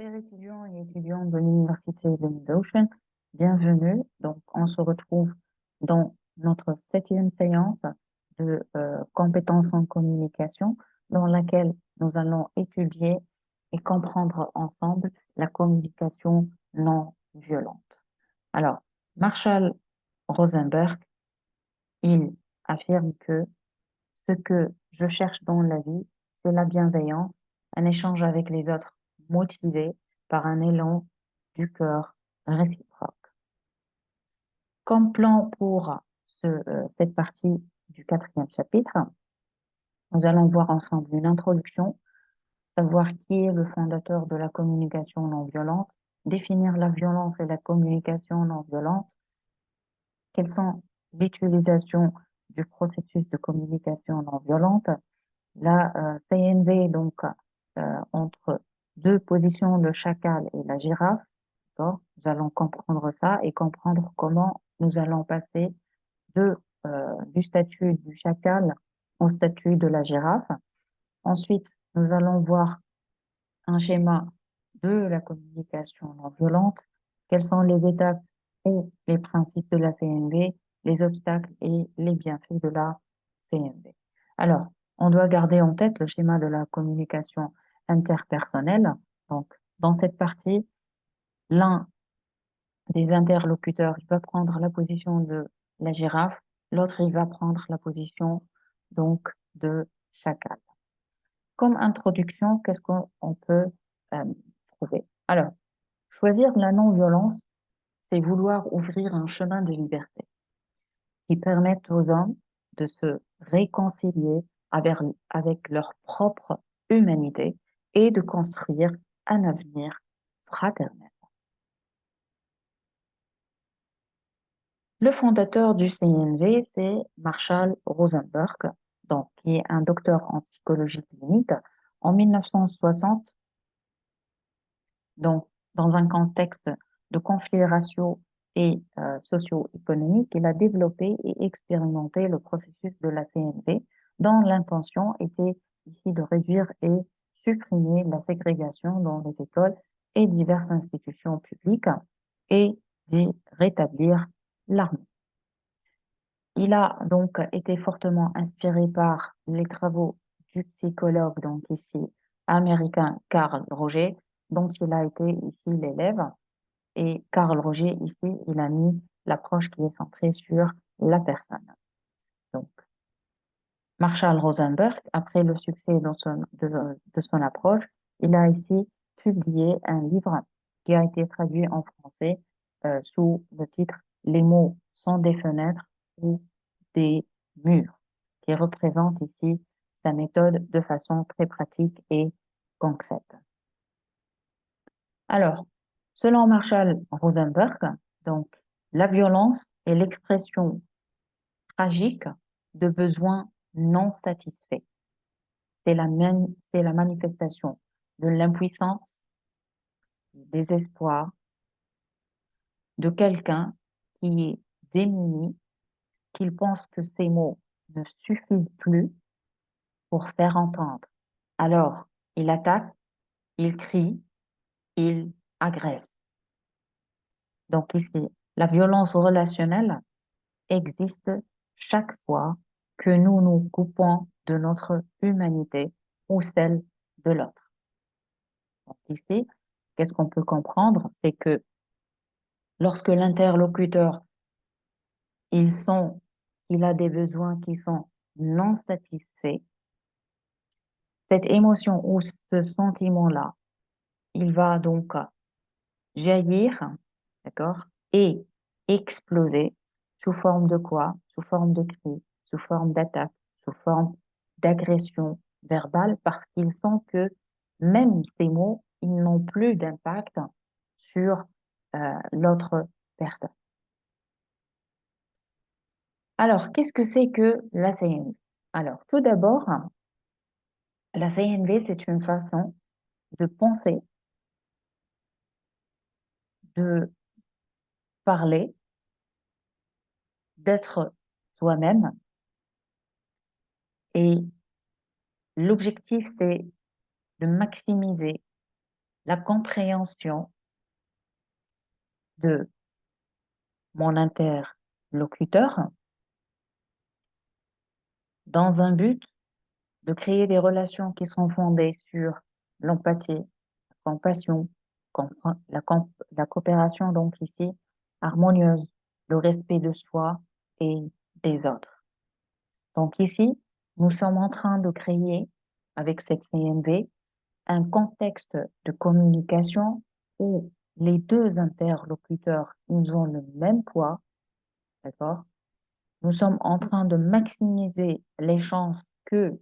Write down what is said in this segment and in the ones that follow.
Chers étudiants et étudiantes de l'Université de Mid-Ocean, bienvenue. Donc, on se retrouve dans notre septième séance de compétences en communication, dans laquelle nous allons étudier et comprendre ensemble la communication non violente. Alors, Marshall Rosenberg, il affirme que ce que je cherche dans la vie, c'est la bienveillance, un échange avec les autres motivé par un élan du cœur réciproque. Comme plan pour cette partie du quatrième chapitre, nous allons voir ensemble une introduction, savoir qui est le fondateur de la communication non violente, définir la violence et la communication non violente, quelles sont l'utilisation du processus de communication non violente, la CNV, donc, entre deux positions, le chacal et la girafe. D'accord. Nous allons comprendre ça et comprendre comment nous allons passer du statut du chacal au statut de la girafe. Ensuite, nous allons voir un schéma de la communication non violente, quelles sont les étapes ou les principes de la CNV, les obstacles et les bienfaits de la CNV. Alors, on doit garder en tête le schéma de la communication interpersonnelle. Donc, dans cette partie, l'un des interlocuteurs, il va prendre la position de la girafe, l'autre, il va prendre la position donc de chacal. Comme introduction, qu'est-ce qu'on peut euh, trouver? Alors, choisir la non-violence, c'est vouloir ouvrir un chemin de liberté qui permette aux hommes de se réconcilier avec leur propre humanité et de construire un avenir fraternel. Le fondateur du CNV, c'est Marshall Rosenberg, donc, qui est un docteur en psychologie clinique. En 1960, donc, dans un contexte de conflits raciaux et socio-économiques, il a développé et expérimenté le processus de la CNV, dont l'intention était ici de réduire et supprimer la ségrégation dans les écoles et diverses institutions publiques et d'y rétablir l'harmonie. Il a donc été fortement inspiré par les travaux du psychologue, donc ici, américain Carl Rogers, dont il a été ici l'élève. Et Carl Rogers, ici, il a mis l'approche qui est centrée sur la personne. Donc, Marshall Rosenberg, après le succès de son approche, il a ici publié un livre qui a été traduit en français sous le titre Les mots sont des fenêtres ou des murs, qui représente ici sa méthode de façon très pratique et concrète. Alors, selon Marshall Rosenberg, donc, la violence est l'expression tragique de besoins non satisfaits. C'est la manifestation de l'impuissance, du désespoir de quelqu'un qui est démuni, qu'il pense que ses mots ne suffisent plus pour faire entendre. Alors, il attaque, il crie, il agresse. Donc ici, la violence relationnelle existe chaque fois que nous nous coupons de notre humanité ou celle de l'autre. Donc ici, qu'est-ce qu'on peut comprendre? C'est que lorsque l'interlocuteur, il a des besoins qui sont non satisfaits, cette émotion ou ce sentiment-là, il va donc jaillir, d'accord, et exploser sous forme de quoi? Sous forme de cris, sous forme d'attaque, sous forme d'agression verbale, parce qu'ils sentent que même ces mots, ils n'ont plus d'impact sur l'autre personne. Alors, qu'est-ce que c'est que la CNV? Alors, tout d'abord, la CNV, c'est une façon de penser, de parler, d'être soi-même. Et l'objectif, c'est de maximiser la compréhension de mon interlocuteur dans un but de créer des relations qui sont fondées sur l'empathie, la compassion, la coopération, donc ici, harmonieuse, le respect de soi et des autres. Donc ici, nous sommes en train de créer, avec cette CMV, un contexte de communication où les deux interlocuteurs, ils ont le même poids, d'accord? Nous sommes en train de maximiser les chances que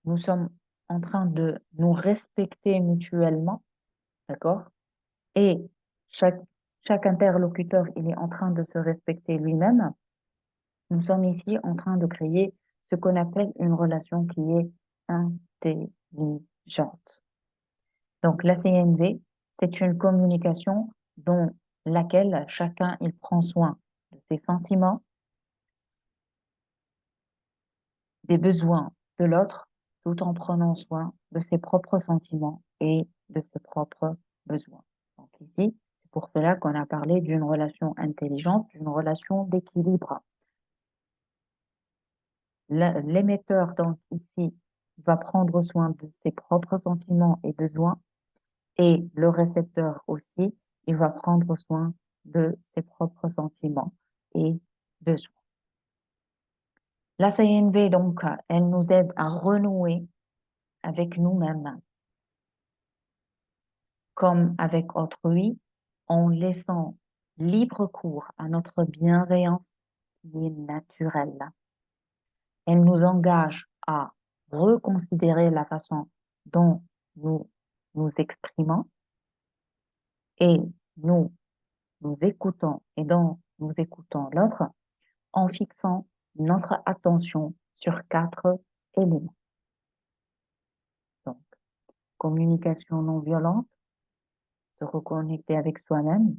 nous sommes en train de nous respecter mutuellement, d'accord? Et chaque, chaque interlocuteur, il est en train de se respecter lui-même. Nous sommes ici en train de créer ce qu'on appelle une relation qui est intelligente. Donc, la CNV, c'est une communication dont laquelle chacun, il prend soin de ses sentiments, des besoins de l'autre, tout en prenant soin de ses propres sentiments et de ses propres besoins. Donc ici, c'est pour cela qu'on a parlé d'une relation intelligente, d'une relation d'équilibre. L'émetteur, donc ici, va prendre soin de ses propres sentiments et besoins, et le récepteur aussi, il va prendre soin de ses propres sentiments et besoins. La CNV, donc, elle nous aide à renouer avec nous-mêmes comme avec autrui, en laissant libre cours à notre bienveillance qui est naturelle. Elle nous engage à reconsidérer la façon dont nous nous exprimons et nous nous écoutons et dont nous écoutons l'autre en fixant notre attention sur 4 éléments. Donc, communication non violente, se reconnecter avec soi-même,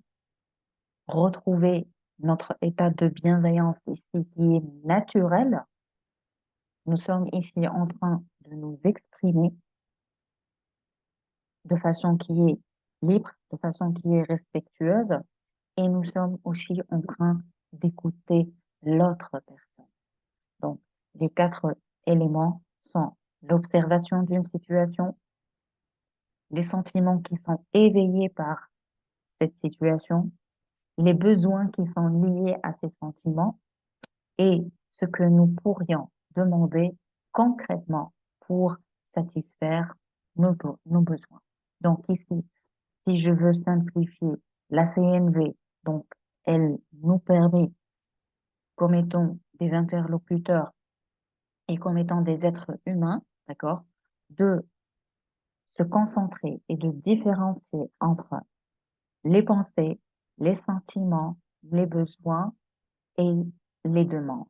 retrouver notre état de bienveillance ici qui est naturel. Nous sommes ici en train de nous exprimer de façon qui est libre, de façon qui est respectueuse, et nous sommes aussi en train d'écouter l'autre personne. Donc, les 4 éléments sont l'observation d'une situation, les sentiments qui sont éveillés par cette situation, les besoins qui sont liés à ces sentiments et ce que nous pourrions demander concrètement pour satisfaire nos besoins. Donc ici, si je veux simplifier la CNV, donc elle nous permet, comme étant des interlocuteurs et comme étant des êtres humains, d'accord, de se concentrer et de différencier entre les pensées, les sentiments, les besoins et les demandes.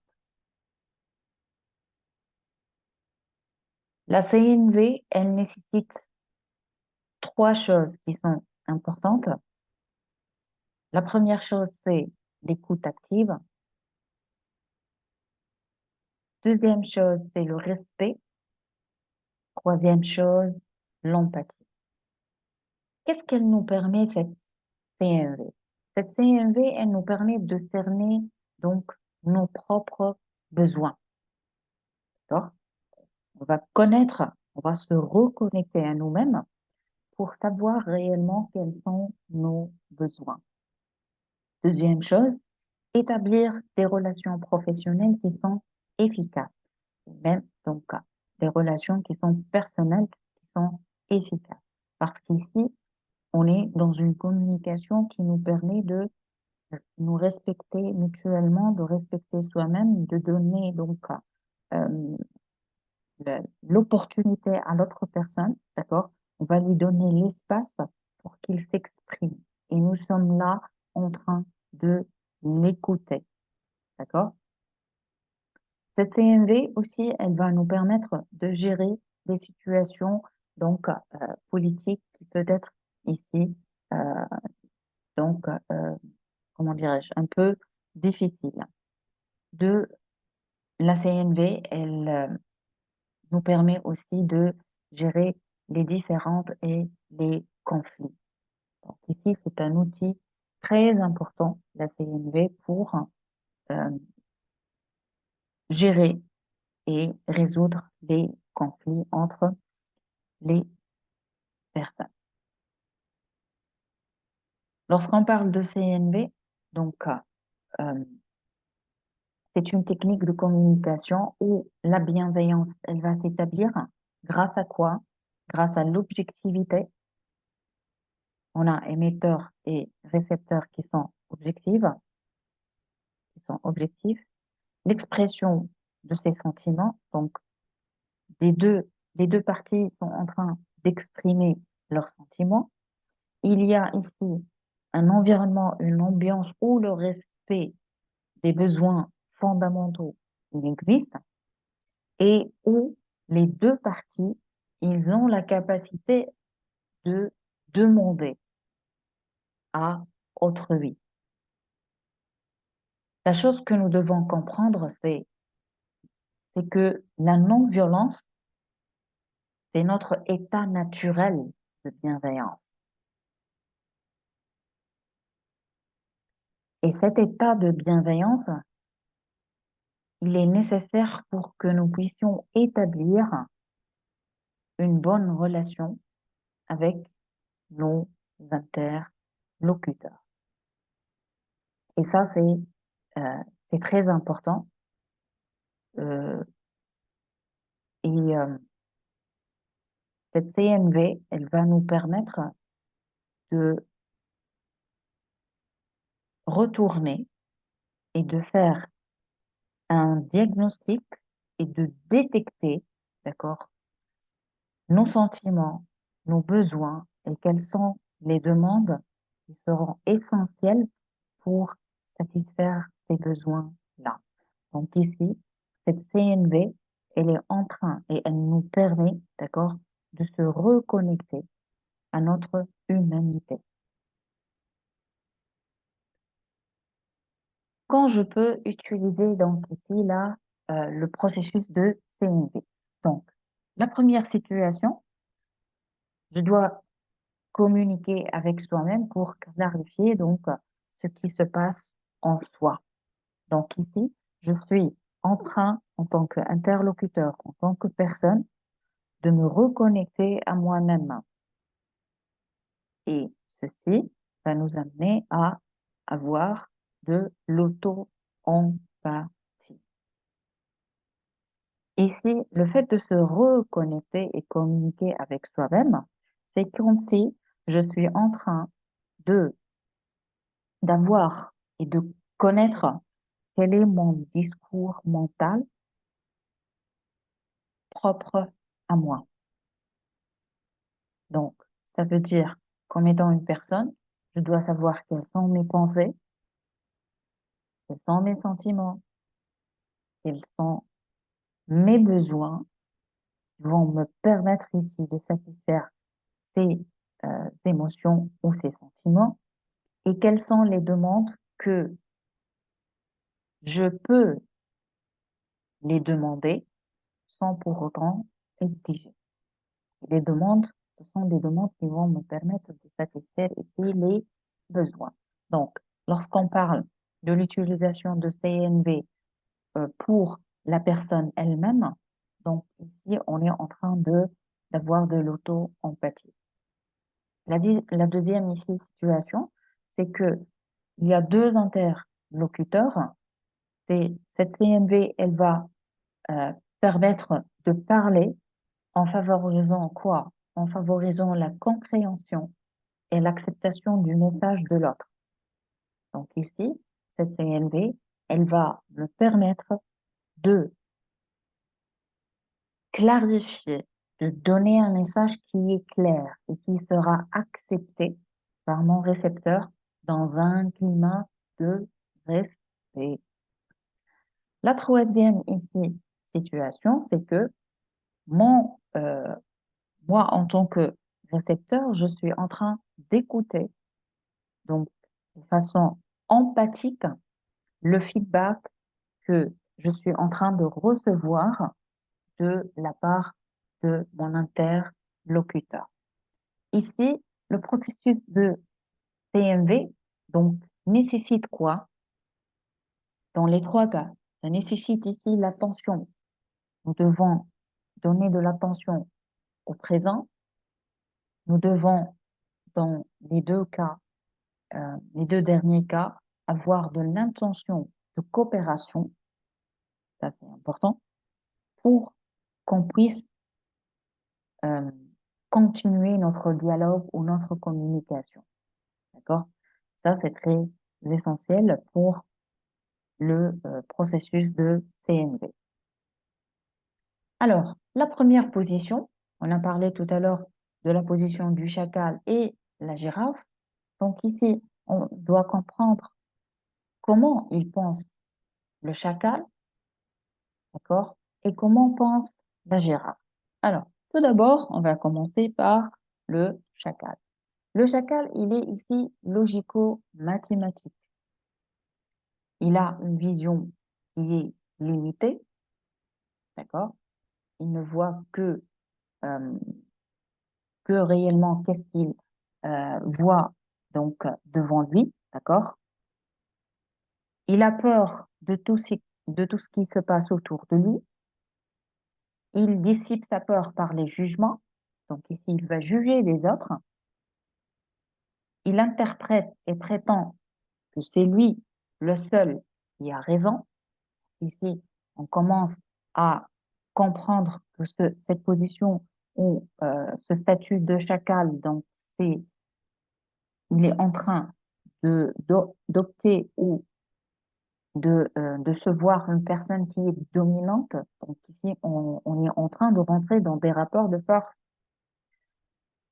La CNV, elle nécessite 3 choses qui sont importantes. La première chose, c'est l'écoute active. Deuxième chose, c'est le respect. Troisième chose, l'empathie. Qu'est-ce qu'elle nous permet, cette CNV? Cette CNV, elle nous permet de cerner donc nos propres besoins. D'accord? On va connaître, on va se reconnecter à nous-mêmes pour savoir réellement quels sont nos besoins. Deuxième chose, établir des relations professionnelles qui sont efficaces, même donc des relations qui sont personnelles, qui sont efficaces. Parce qu'ici, on est dans une communication qui nous permet de nous respecter mutuellement, de respecter soi-même, de donner donc euh, l'opportunité à l'autre personne, d'accord? On va lui donner l'espace pour qu'il s'exprime. Et nous sommes là en train de l'écouter, d'accord? Cette CMV aussi, elle va nous permettre de gérer des situations donc politiques qui peut être ici euh, donc comment dirais-je un peu difficiles. La CNV, elle nous permet aussi de gérer les différentes et les conflits. Donc ici, c'est un outil très important, la CNV, pour euh, gérer et résoudre les conflits entre les personnes. Lorsqu'on parle de CNV, donc c'est une technique de communication où la bienveillance, elle va s'établir grâce à quoi? Grâce à l'objectivité. On a émetteurs et récepteurs qui sont objectifs, l'expression de ces sentiments, donc les deux, les deux parties sont en train d'exprimer leurs sentiments. Il y a ici un environnement, une ambiance où le respect des besoins fondamentaux il existe et où les deux parties, ils ont la capacité de demander à autrui. La chose que nous devons comprendre, c'est que la non-violence, c'est notre état naturel de bienveillance. Et cet état de bienveillance, il est nécessaire pour que nous puissions établir une bonne relation avec nos interlocuteurs. Et ça, c'est très important. Euh, et cette CNV, elle va nous permettre de retourner et de faire un diagnostic et de détecter, d'accord, nos sentiments, nos besoins et quelles sont les demandes qui seront essentielles pour satisfaire ces besoins-là. Donc ici, cette CNV, elle est en train et elle nous permet, d'accord, de se reconnecter à notre humanité. Quand je peux utiliser donc ici là le processus de CNV. Donc, la première situation, je dois communiquer avec soi-même pour clarifier donc ce qui se passe en soi. Donc ici, je suis en train, en tant qu'interlocuteur, en tant que personne, de me reconnecter à moi-même. Et ceci va nous amener à avoir de l'auto-empathie. Ici, le fait de se reconnecter et communiquer avec soi-même, c'est comme si je suis en train de d'avoir et de connaître quel est mon discours mental propre à moi. Donc, ça veut dire qu'en étant une personne, je dois savoir quelles sont mes pensées, quels sont mes sentiments, quels sont mes besoins qui vont me permettre ici de satisfaire ces émotions ou ces sentiments et quelles sont les demandes que je peux les demander sans pour autant exiger. Les demandes, ce sont des demandes qui vont me permettre de satisfaire ici les besoins. Donc, lorsqu'on parle de l'utilisation de CNV pour la personne elle-même, donc ici, on est en train d'avoir de l'auto-empathie. La deuxième ici situation, c'est que il y a deux interlocuteurs. Cette CNV, elle va permettre de parler en favorisant quoi? En favorisant la compréhension et l'acceptation du message de l'autre. Donc ici, cette CNV, elle va me permettre de clarifier, de donner un message qui est clair et qui sera accepté par mon récepteur dans un climat de respect. La troisième ici situation, c'est que mon, moi, en tant que récepteur, je suis en train d'écouter, donc de façon empathique, le feedback que je suis en train de recevoir de la part de mon interlocuteur. interlocuteur. Ici, le processus de CMV, donc, nécessite quoi? Dans les trois cas, ça nécessite ici l'attention. Nous devons donner de l'attention au présent. Nous devons, dans les deux cas, les deux derniers cas, avoir de l'intention de coopération, ça c'est important, pour qu'on puisse euh, continuer notre dialogue ou notre communication. D'accord? Ça, c'est très essentiel pour le processus de CNV. Alors, la première position, on a parlé tout à l'heure de la position du chacal et la girafe. Donc ici, on doit comprendre comment il pense le chacal, d'accord, et comment pense la girafe. Alors, tout d'abord, on va commencer par le chacal. Le chacal, il est ici logico-mathématique. Il a une vision qui est limitée, d'accord? Il ne voit euh, que réellement qu'est-ce qu'il voit donc devant lui, d'accord? Il a peur de tout ce qui se passe autour de lui. Il dissipe sa peur par les jugements. Donc ici, il va juger les autres. Il interprète et prétend que c'est lui le seul qui a raison. Ici, on commence à comprendre que cette position ou ce statut de chacal, donc il est en train d'opter ou de se voir une personne qui est dominante. Donc ici, on est en train de rentrer dans des rapports de force.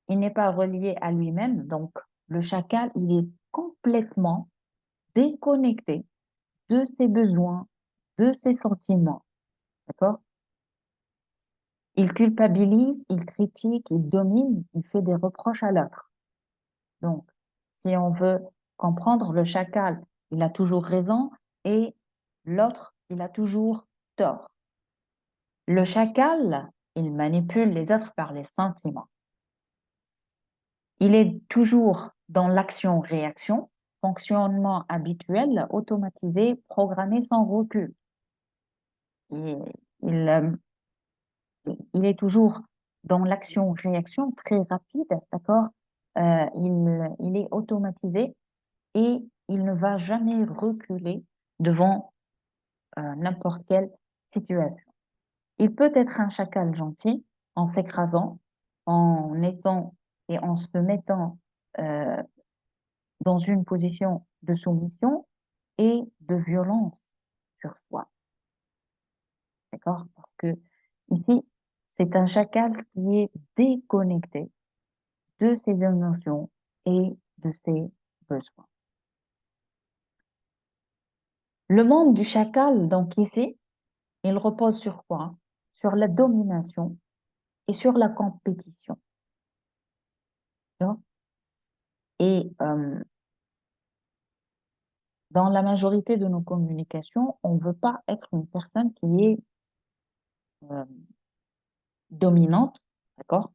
Il n'est pas relié à lui-même, donc le chacal, il est complètement déconnecté de ses besoins, de ses sentiments. D'accord? Il culpabilise, il critique, il domine, il fait des reproches à l'autre. Donc, si on veut comprendre le chacal, il a toujours raison et l'autre, il a toujours tort. Le chacal, il manipule les autres par les sentiments. Il est toujours dans l'action-réaction, fonctionnement habituel, automatisé, programmé sans recul. Et il, il est toujours dans l'action-réaction très rapide, d'accord? Il est automatisé et il ne va jamais reculer devant n'importe quelle situation. Il peut être un chacal gentil en s'écrasant, en étant et en se mettant euh, dans une position de soumission et de violence sur soi. D'accord? Parce que ici, c'est un chacal qui est déconnecté de ses émotions et de ses besoins. Le monde du chacal, donc ici, il repose sur quoi? Sur la domination et sur la compétition. Et dans la majorité de nos communications, on ne veut pas être une personne qui est euh, dominante, d'accord?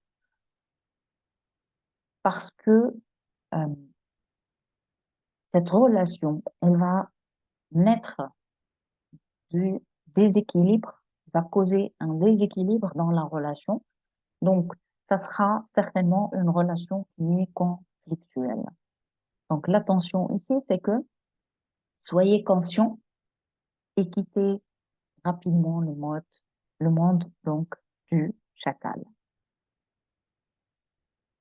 Parce que euh, cette relation, elle va naître du déséquilibre, va causer un déséquilibre dans la relation. Donc, ça sera certainement une relation qui est conflictuelle. Donc, l'attention ici, c'est que soyez conscient et quittez rapidement le monde donc du chacal.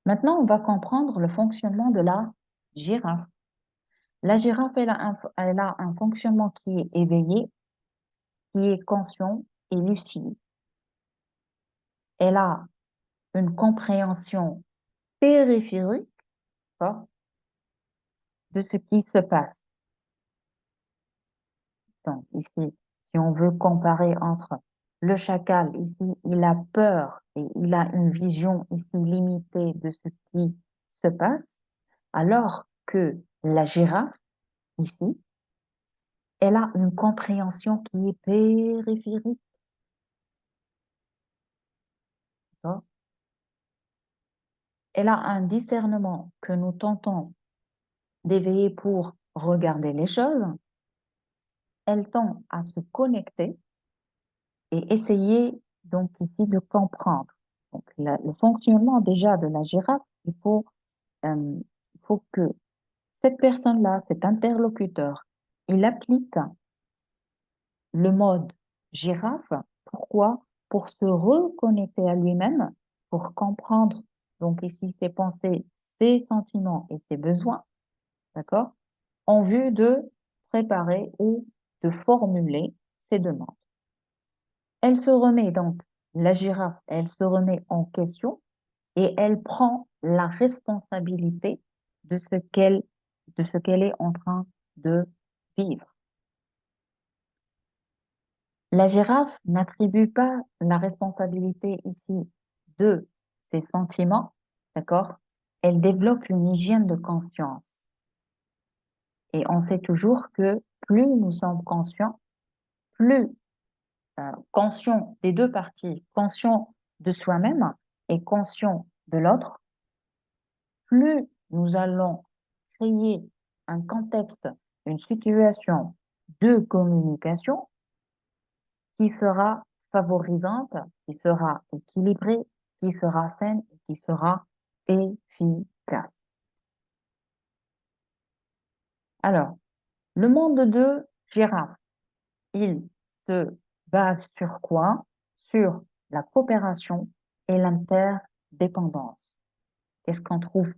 Maintenant, on va comprendre le fonctionnement de la girafe. La girafe, elle a un fonctionnement qui est éveillé, qui est conscient et lucide. Elle a une compréhension périphérique, d'accord, de ce qui se passe. Donc, ici, si on veut comparer entre le chacal, ici, il a peur et il a une vision ici limitée de ce qui se passe, alors que la girafe, ici, elle a une compréhension qui est périphérique. Elle a un discernement que nous tentons d'éveiller pour regarder les choses. Elle tend à se connecter et essayer donc ici de comprendre. Donc, le fonctionnement déjà de la girafe, il faut que cette personne-là, cet interlocuteur, il applique le mode girafe. Pourquoi? Pour se reconnecter à lui-même, pour comprendre donc ici ses pensées, ses sentiments et ses besoins, d'accord? En vue de préparer ou de formuler ses demandes. Elle se remet donc, la girafe, elle se remet en question et elle prend la responsabilité de de ce qu'elle est en train de vivre. La girafe n'attribue pas la responsabilité ici de ses sentiments, d'accord? Elle développe une hygiène de conscience. Et on sait toujours que plus nous sommes conscients, plus conscients des deux parties, conscients de soi-même et conscients de l'autre, plus nous allons créer un contexte, une situation de communication qui sera favorisante, qui sera équilibrée, qui sera saine et qui sera efficace. Alors, le monde de girafe, il se base sur quoi? Sur la coopération et l'interdépendance. Qu'est-ce qu'on trouve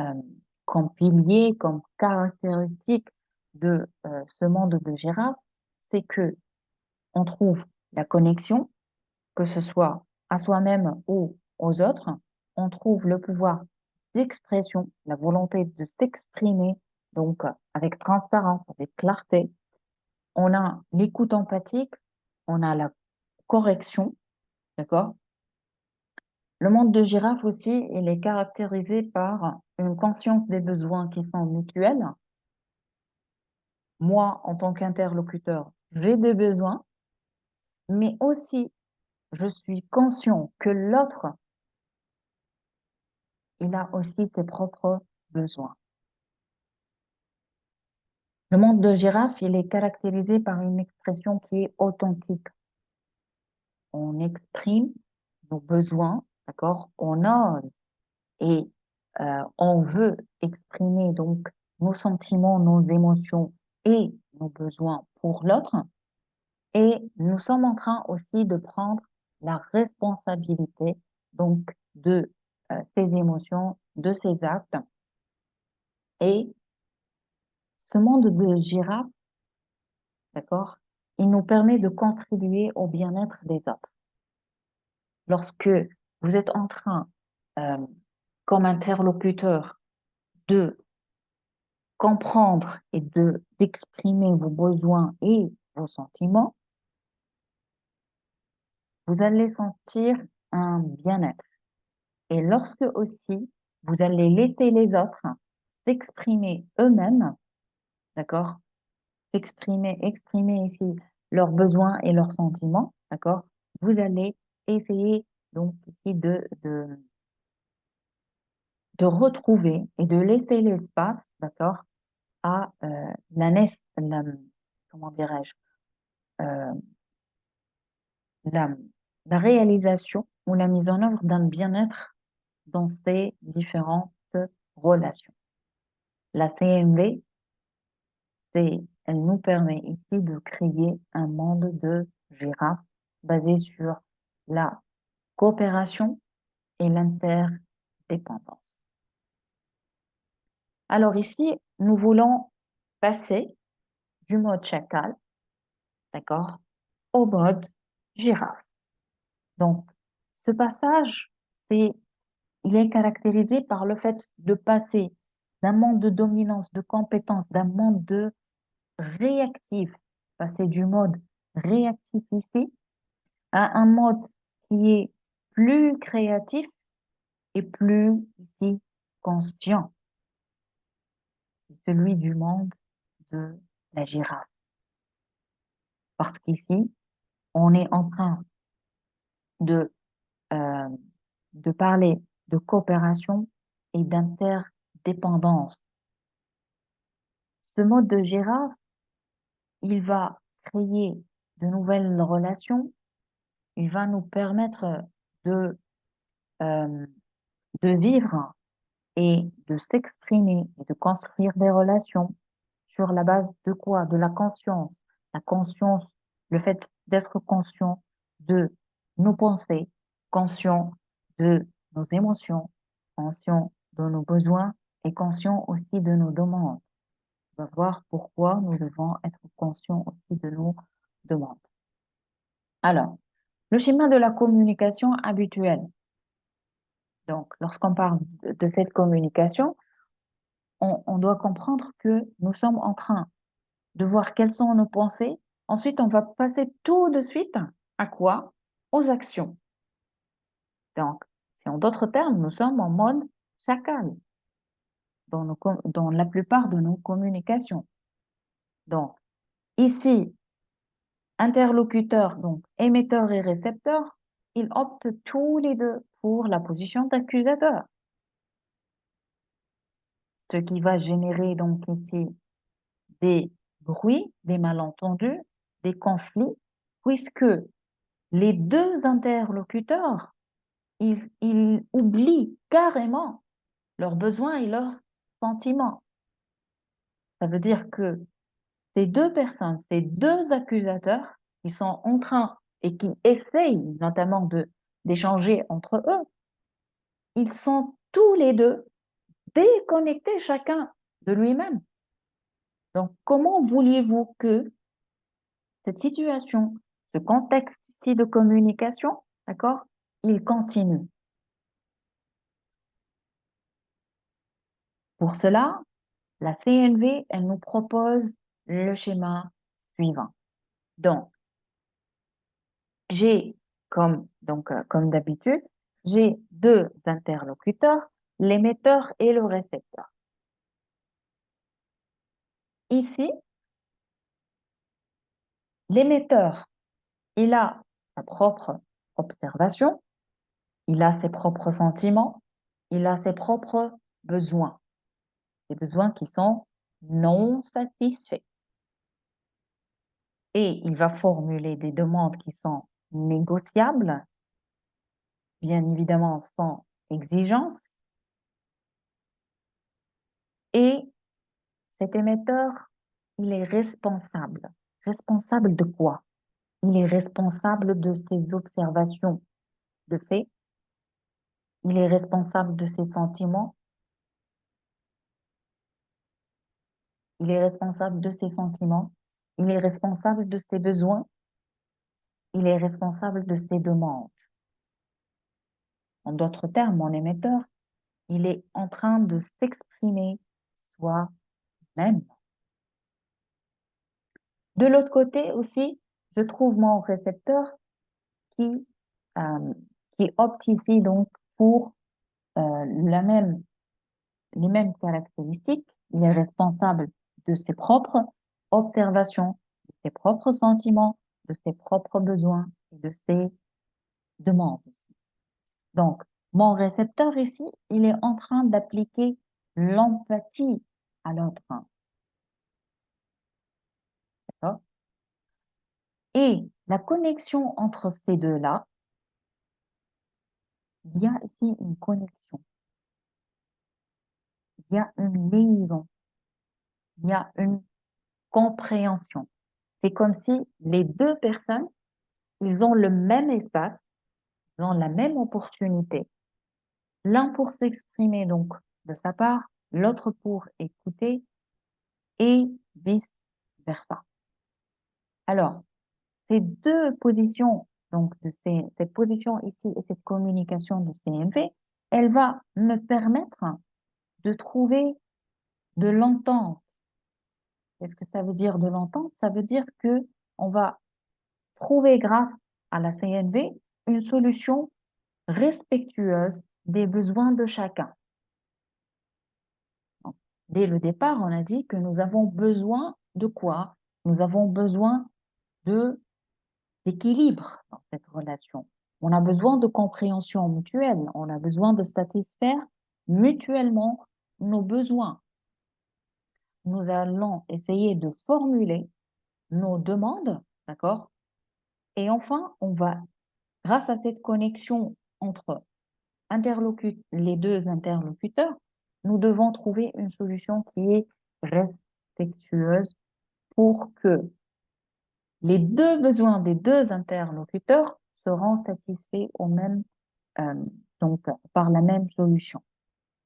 euh, comme pilier, comme caractéristique de ce monde de girafe? C'est que on trouve la connexion, que ce soit à soi-même ou aux autres. On trouve le pouvoir d'expression, la volonté de s'exprimer, donc avec transparence, avec clarté. On a l'écoute empathique, on a la correction, d'accord? Le monde de girafe aussi, il est caractérisé par une conscience des besoins qui sont mutuels. Moi, en tant qu'interlocuteur, j'ai des besoins, mais aussi je suis conscient que l'autre, il a aussi ses propres besoins. Le monde de girafe, il est caractérisé par une expression qui est authentique. On exprime nos besoins, d'accord? On ose et on veut exprimer donc nos sentiments, nos émotions et nos besoins pour l'autre. Et nous sommes en train aussi de prendre la responsabilité donc de ces émotions, de ces actes. Et ce monde de girafe, d'accord, il nous permet de contribuer au bien-être des autres. Lorsque vous êtes en train, euh, comme interlocuteur, de comprendre et d'exprimer vos besoins et vos sentiments, vous allez sentir un bien-être. Et lorsque aussi vous allez laisser les autres s'exprimer eux-mêmes, d'accord? Exprimer ici leurs besoins et leurs sentiments, d'accord? Vous allez essayer donc ici de retrouver et de laisser l'espace, d'accord, à comment dirais-je, euh, la, la réalisation ou la mise en œuvre d'un bien-être dans ces différentes relations. La CMV, elle nous permet ici de créer un monde de girafes basé sur la coopération et l'interdépendance. Alors ici, nous voulons passer du mode chacal, d'accord, au mode girafe. Donc, ce passage, il est caractérisé par le fait de passer d'un monde de dominance, de compétence, d'un monde de réactif, passer du mode réactif ici à un mode qui est plus créatif et plus ici conscient, celui du monde de la girafe. Parce qu'ici, on est en train de, euh, de parler de coopération et d'interdépendance. Ce mode de girafe, il va créer de nouvelles relations, il va nous permettre de, euh, de vivre et de s'exprimer et de construire des relations sur la base de quoi? De la conscience. La conscience, le fait d'être conscient de nos pensées, conscient de nos émotions, conscient de nos besoins et conscient aussi de nos demandes. On va voir pourquoi nous devons être conscients aussi de nos demandes. Alors, le schéma de la communication habituelle. Donc, lorsqu'on parle de cette communication, on doit comprendre que nous sommes en train de voir quelles sont nos pensées. Ensuite, on va passer tout de suite à quoi? Aux actions. Donc, si en d'autres termes, nous sommes en mode chacal dans la plupart de nos communications. Donc, ici, interlocuteurs, donc émetteurs et récepteurs, ils optent tous les deux pour la position d'accusateur. Ce qui va générer donc ici des bruits, des malentendus, des conflits, puisque les deux interlocuteurs, ils oublient carrément leurs besoins et leurs sentiments. Ça veut dire que ces deux personnes, ces deux accusateurs, qui sont en train et qui essayent notamment d'échanger entre eux, ils sont tous les deux déconnectés chacun de lui-même. Donc, comment vouliez-vous que cette situation, ce contexte ici de communication, d'accord, il continue? Pour cela, la CNV, elle nous propose le schéma suivant. Donc, j'ai, comme d'habitude, j'ai deux interlocuteurs, l'émetteur et le récepteur. Ici, l'émetteur, il a sa propre observation, il a ses propres sentiments, il a ses propres besoins, des besoins qui sont non satisfaits. Et il va formuler des demandes qui sont négociables, bien évidemment sans exigence. Et cet émetteur, il est responsable. Responsable de quoi? Il est responsable de ses observations de fait. Il est responsable de ses sentiments. Il est responsable de ses sentiments. Il est responsable de ses besoins. Il est responsable de ses demandes. En d'autres termes, mon émetteur, il est en train de s'exprimer soi-même. De l'autre côté aussi, je trouve mon récepteur qui, euh, qui opte ici donc pour la même, les mêmes caractéristiques. Il est responsable de ses propres observations, de ses propres sentiments, de ses propres besoins et de ses demandes aussi. Donc, mon récepteur ici, il est en train d'appliquer l'empathie à l'autre. D'accord? Et la connexion entre ces deux-là, il y a ici une connexion, il y a une liaison, il y a une compréhension. C'est comme si les deux personnes, ils ont le même espace, ils ont la même opportunité, l'un pour s'exprimer donc de sa part, l'autre pour écouter et vice-versa. Alors, ces deux positions, donc cette position ici et cette communication de CMV, elle va me permettre de trouver de l'entente. Qu'est-ce que ça veut dire de l'entente? Ça veut dire que on va trouver grâce à la CNV une solution respectueuse des besoins de chacun. Donc, dès le départ, on a dit que nous avons besoin de quoi? Nous avons besoin d'équilibre dans cette relation. On a besoin de compréhension mutuelle. On a besoin de satisfaire mutuellement nos besoins. Nous allons essayer de formuler nos demandes, d'accord? Et enfin, on va, grâce à cette connexion entre les deux interlocuteurs, nous devons trouver une solution qui est respectueuse pour que les deux besoins des deux interlocuteurs seront satisfaits euh, donc, par la même solution.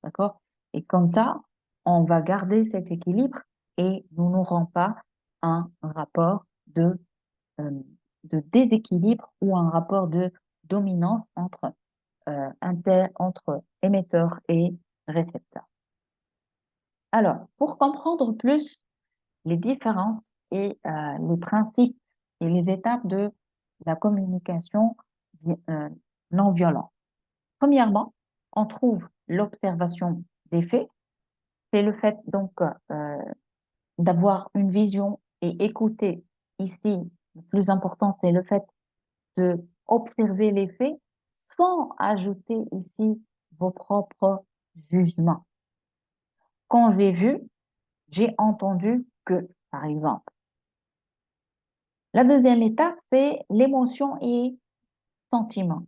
D'accord? Et comme ça, on va garder cet équilibre et nous n'aurons pas un rapport euh, de déséquilibre ou un rapport de dominance entre émetteur et récepteur. Alors, pour comprendre plus les différences et les principes et les étapes de la communication euh, non violente. Premièrement, on trouve l'observation des faits. C'est le fait donc d'avoir une vision et écouter. Ici, le plus important, c'est le fait de observer les faits sans ajouter ici vos propres jugements. Quand j'ai vu, j'ai entendu que, par exemple. La deuxième étape, c'est l'émotion et sentiment.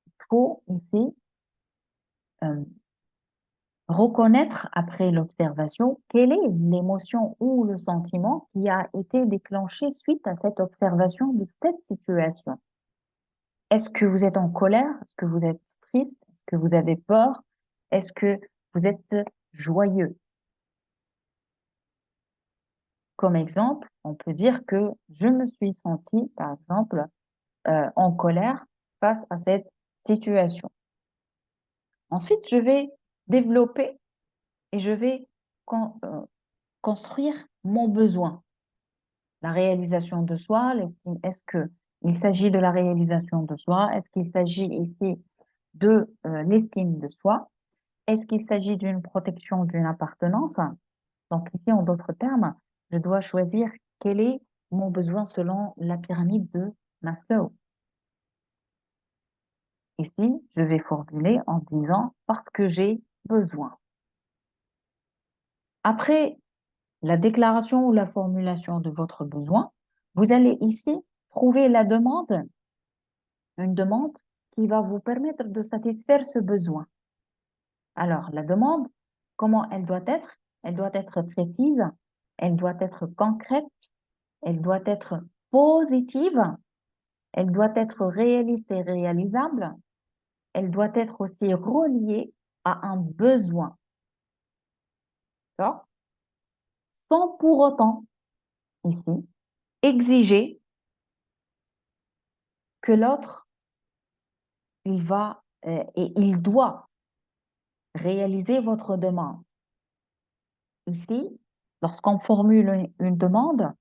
Il faut ici euh, reconnaître après l'observation quelle est l'émotion ou le sentiment qui a été déclenché suite à cette observation de cette situation. Est-ce que vous êtes en colère? Est-ce que vous êtes triste? Est-ce que vous avez peur? Est-ce que vous êtes joyeux? Comme exemple, on peut dire que je me suis senti, par exemple, en colère face à cette situation. Ensuite, je vais développer et je vais construire mon besoin. La réalisation de soi, l'estime, est-ce qu'il s'agit de la réalisation de soi? Est-ce qu'il s'agit ici de l'estime de soi? Est-ce qu'il s'agit d'une protection, d'une appartenance? Donc ici, en d'autres termes, je dois choisir quel est mon besoin selon la pyramide de Maslow. Ici, je vais formuler en disant parce que j'ai besoin. Après la déclaration ou la formulation de votre besoin, vous allez ici trouver une demande qui va vous permettre de satisfaire ce besoin. Alors, la demande, comment elle doit être? Elle doit être précise, elle doit être concrète, elle doit être positive, elle doit être réaliste et réalisable, elle doit être aussi reliée à un besoin. D'accord? Sans pour autant, ici, exiger que l'autre, et il doit réaliser votre demande. Ici, lorsqu'on formule une demande,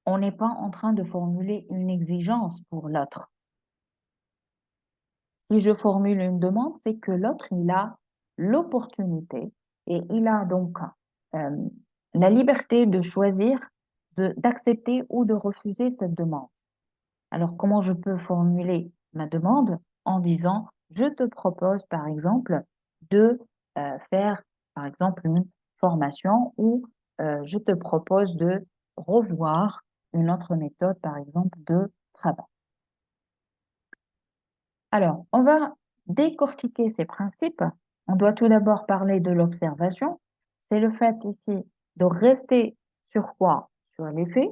on n'est pas en train de formuler une exigence pour l'autre. Si je formule une demande, c'est que l'autre, il a l'opportunité et il a donc euh, la liberté de choisir, d'accepter ou de refuser cette demande. Alors, comment je peux formuler ma demande? En disant, je te propose, par exemple, de faire, par exemple, une formation ou je te propose de revoir une autre méthode, par exemple, de travail. Alors, on va décortiquer ces principes. On doit tout d'abord parler de l'observation. C'est le fait ici de rester sur quoi? Sur les faits,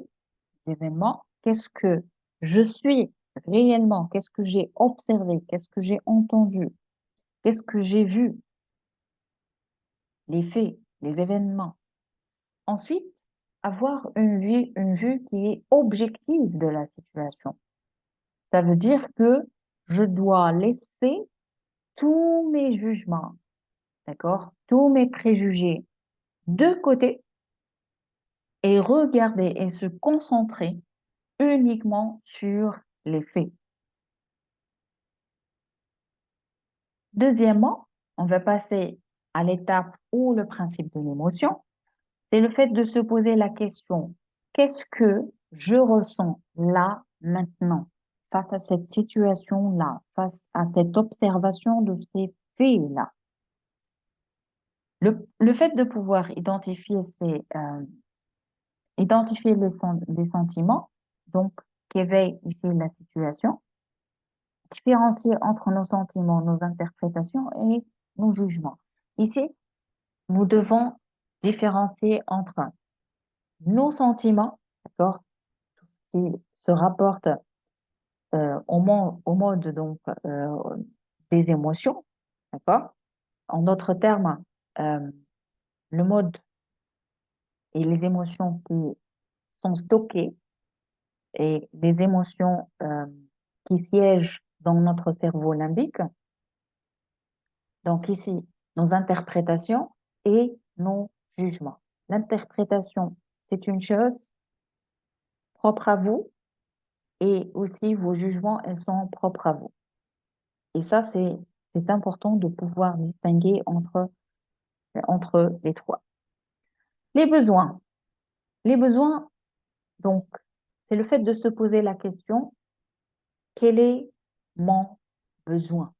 les événements. Qu'est-ce que je suis réellement? Qu'est-ce que j'ai observé? Qu'est-ce que j'ai entendu? Qu'est-ce que j'ai vu? Les faits, les événements. Ensuite, avoir une vue qui est objective de la situation. Ça veut dire que je dois laisser tous mes jugements, d'accord, tous mes préjugés de côté et regarder et se concentrer uniquement sur les faits. Deuxièmement, on va passer à l'étape où le principe de l'émotion, c'est le fait de se poser la question, qu'est-ce que je ressens là, maintenant? face à cette situation-là, face à cette observation de ces faits-là. Le fait de pouvoir identifier les sentiments, donc qu'éveille ici la situation, différencier entre nos sentiments, nos interprétations et nos jugements. Ici, nous devons différencier entre nos sentiments, d'accord, qui se rapportent au mode donc des émotions, d'accord. En d'autres termes, euh, le mode et les émotions qui sont stockées et les émotions qui siègent dans notre cerveau limbique. Donc ici, nos interprétations et nos jugements. L'interprétation, c'est une chose propre à vous et aussi vos jugements, elles sont propres à vous. Et ça, c'est important de pouvoir distinguer entre les trois. Les besoins. Les besoins, donc, c'est le fait de se poser la question, quel est mon besoin?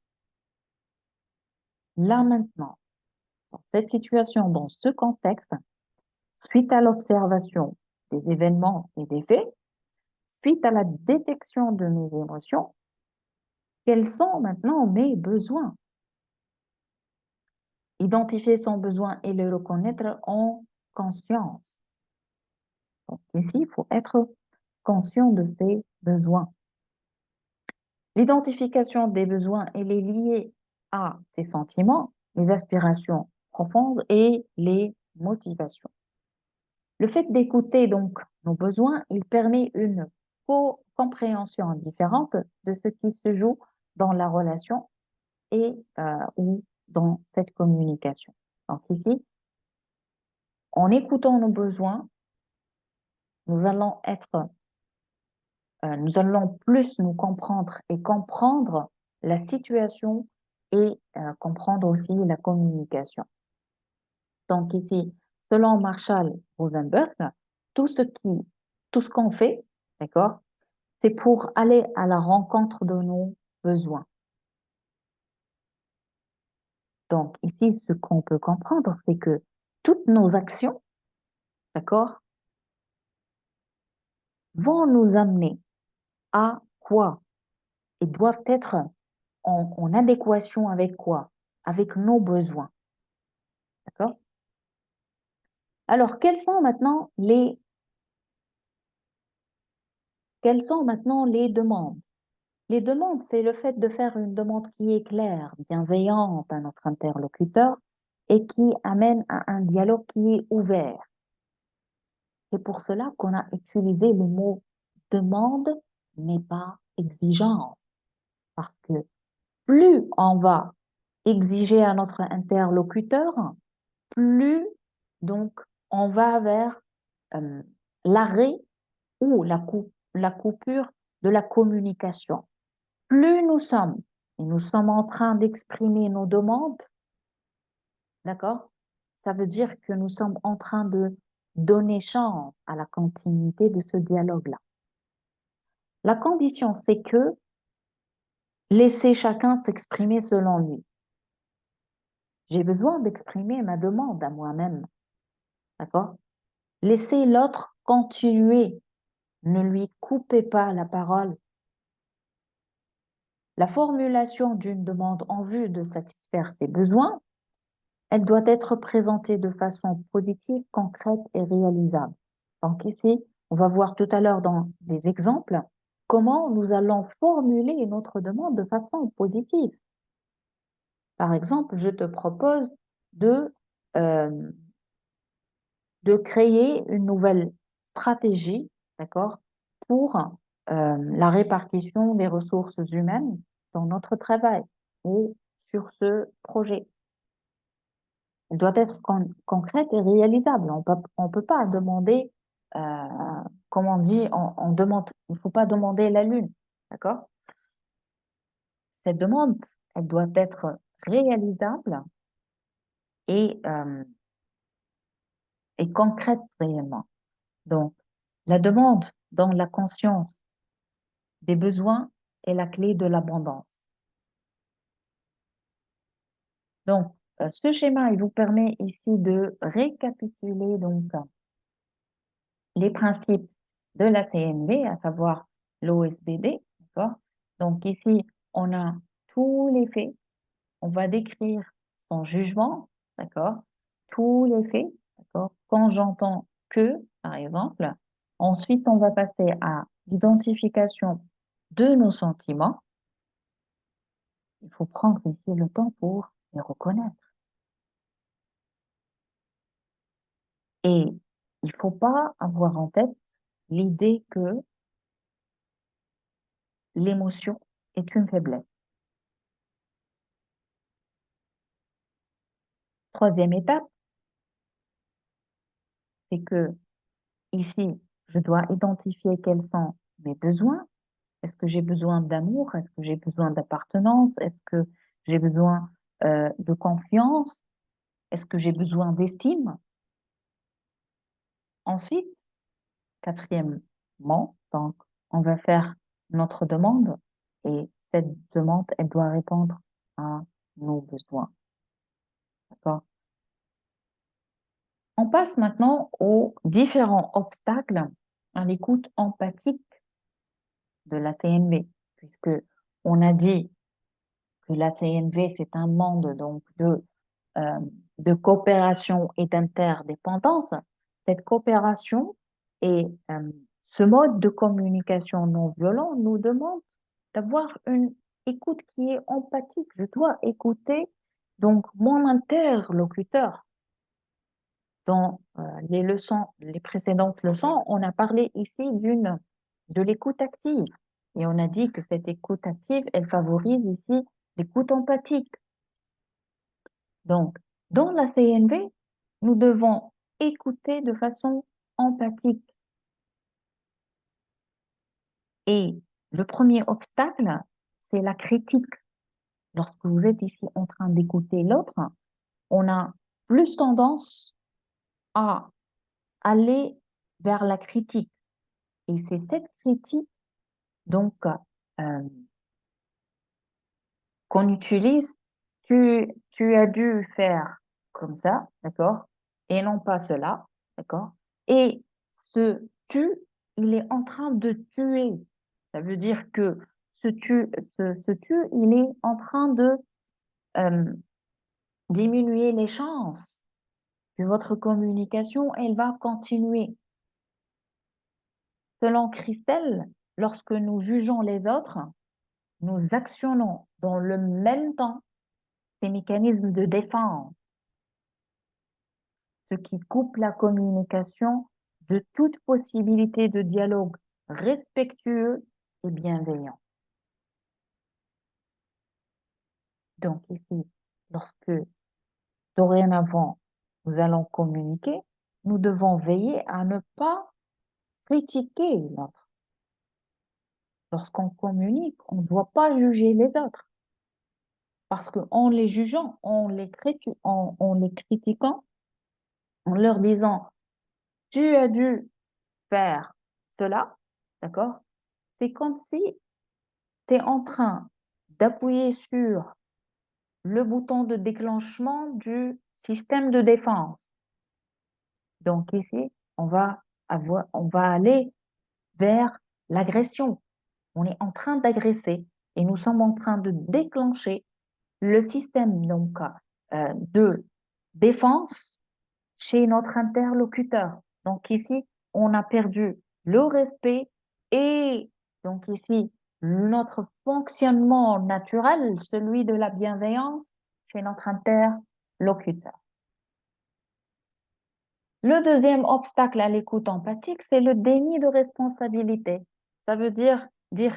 Là maintenant, dans cette situation, dans ce contexte, suite à l'observation des événements et des faits, suite à la détection de mes émotions, quels sont maintenant mes besoins? Identifier son besoin et le reconnaître en conscience. Donc ici, il faut être conscient de ses besoins. L'identification des besoins, elle est liée à ses sentiments, les aspirations profondes et les motivations. Le fait d'écouter donc nos besoins, il permet une compréhension différente de ce qui se joue dans la relation et ou dans cette communication. Donc ici, en écoutant nos besoins, nous allons nous allons plus nous comprendre et comprendre la situation et comprendre aussi la communication. Donc ici, selon Marshall Rosenberg, tout ce qu'on fait, d'accord, c'est pour aller à la rencontre de nos besoins. Donc ici, ce qu'on peut comprendre, c'est que toutes nos actions, d'accord, vont nous amener à quoi? Et doivent être en adéquation avec quoi? Avec nos besoins. D'accord? Alors, quelles sont maintenant les demandes? Les demandes, c'est le fait de faire une demande qui est claire, bienveillante à notre interlocuteur et qui amène à un dialogue qui est ouvert. C'est pour cela qu'on a utilisé le mot demande, mais pas exigence. Parce que plus on va exiger à notre interlocuteur, plus donc on va vers euh, l'arrêt ou la coupure de la communication. Plus nous sommes en train d'exprimer nos demandes, d'accord? Ça veut dire que nous sommes en train de donner chance à la continuité de ce dialogue-là. La condition, c'est que laisser chacun s'exprimer selon lui. J'ai besoin d'exprimer ma demande à moi-même, d'accord? Laissez l'autre continuer. Ne lui coupez pas la parole. La formulation d'une demande en vue de satisfaire ses besoins, elle doit être présentée de façon positive, concrète et réalisable. Donc ici, on va voir tout à l'heure dans des exemples comment nous allons formuler notre demande de façon positive. Par exemple, je te propose de, euh, de créer une nouvelle stratégie, d'accord, pour la répartition des ressources humaines dans notre travail ou sur ce projet. Elle doit être concrète et réalisable. On peut pas demander, comme on dit, on demande, il ne faut pas demander la lune, d'accord? Cette demande, elle doit être réalisable et, euh, et concrète réellement. Donc, la demande dans la conscience des besoins est la clé de l'abondance. Donc, ce schéma, il vous permet ici de récapituler donc les principes de la CNV, à savoir l'OSBD, d'accord? Donc ici, on a tous les faits, on va décrire son jugement, d'accord? Tous les faits, d'accord? Quand j'entends que, par exemple, ensuite on va passer à l'identification de nos sentiments. Il faut prendre ici le temps pour les reconnaître. Et il ne faut pas avoir en tête l'idée que l'émotion est une faiblesse. Troisième étape, c'est que ici, je dois identifier quels sont mes besoins. Est-ce que j'ai besoin d'amour? Est-ce que j'ai besoin d'appartenance? Est-ce que j'ai besoin de confiance? Est-ce que j'ai besoin d'estime? Ensuite, quatrièmement, donc, on va faire notre demande et cette demande, elle doit répondre à nos besoins. D'accord? On passe maintenant aux différents obstacles à l'écoute empathique de la CNV, puisque on a dit que la CNV, c'est un monde donc de coopération et d'interdépendance. Cette coopération et ce mode de communication non violent nous demande d'avoir une écoute qui est empathique. Je dois écouter donc mon interlocuteur. Dans les précédentes leçons, on a parlé ici de l'écoute active. Et on a dit que cette écoute active, elle favorise ici l'écoute empathique. Donc, dans la CNV, nous devons écouter de façon empathique. Et le premier obstacle, c'est la critique. Lorsque vous êtes ici en train d'écouter l'autre, on a plus tendance à aller vers la critique. Et c'est cette critique, donc, qu'on utilise. Tu as dû faire comme ça, d'accord? Et non pas cela, d'accord? Et ce tu, il est en train de tuer. Ça veut dire que ce tu, il est en train de euh, diminuer les chances que votre communication, elle va continuer. Selon Christelle, lorsque nous jugeons les autres, nous actionnons dans le même temps ces mécanismes de défense, ce qui coupe la communication de toute possibilité de dialogue respectueux et bienveillant. Donc ici, lorsque dorénavant nous allons communiquer, nous devons veiller à ne pas critiquer l'autre. Lorsqu'on communique, on ne doit pas juger les autres. Parce qu'en les jugeant, en les critiquant, en leur disant, tu as dû faire cela, d'accord? C'est comme si tu es en train d'appuyer sur le bouton de déclenchement du système de défense. Donc ici, on va aller vers l'agression. On est en train d'agresser et nous sommes en train de déclencher le système donc de défense chez notre interlocuteur. Donc ici, on a perdu le respect et donc ici, notre fonctionnement naturel, celui de la bienveillance chez notre interlocuteur. Le deuxième obstacle à l'écoute empathique, c'est le déni de responsabilité. Ça veut dire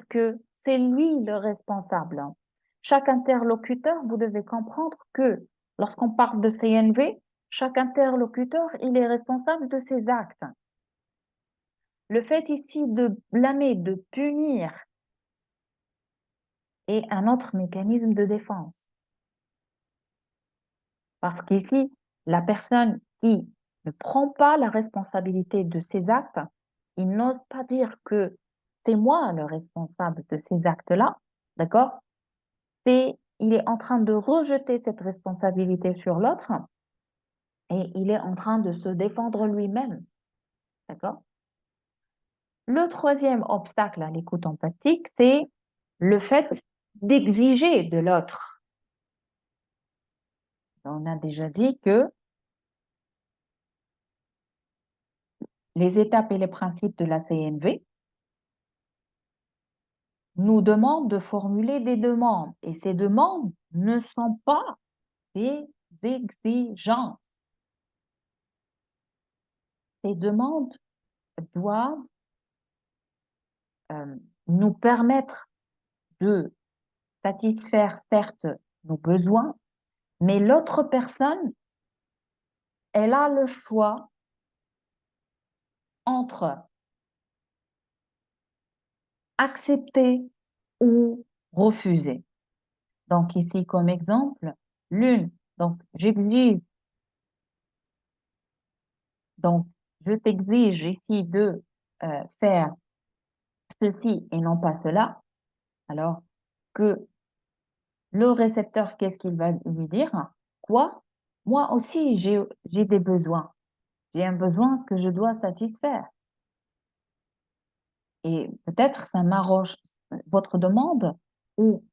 que c'est lui le responsable. Chaque interlocuteur, vous devez comprendre que lorsqu'on parle de CNV, chaque interlocuteur, il est responsable de ses actes. Le fait ici de blâmer, de punir est un autre mécanisme de défense. Parce qu'ici, la personne qui ne prend pas la responsabilité de ses actes, il n'ose pas dire que c'est moi le responsable de ces actes-là, d'accord? Il est en train de rejeter cette responsabilité sur l'autre et il est en train de se défendre lui-même, d'accord? Le troisième obstacle à l'écoute empathique, c'est le fait d'exiger de l'autre. On a déjà dit que les étapes et les principes de la CNV nous demandent de formuler des demandes et ces demandes ne sont pas des exigences. Ces demandes doivent nous permettre de satisfaire certes nos besoins, mais l'autre personne, elle a le choix entre accepter ou refuser. Donc ici, comme exemple, l'une, donc j'exige, donc je t'exige ici de faire ceci et non pas cela, alors que le récepteur, qu'est-ce qu'il va lui dire? Quoi? Moi aussi, j'ai des besoins. J'ai un besoin que je dois satisfaire. Et peut-être ça m'arrange votre demande ou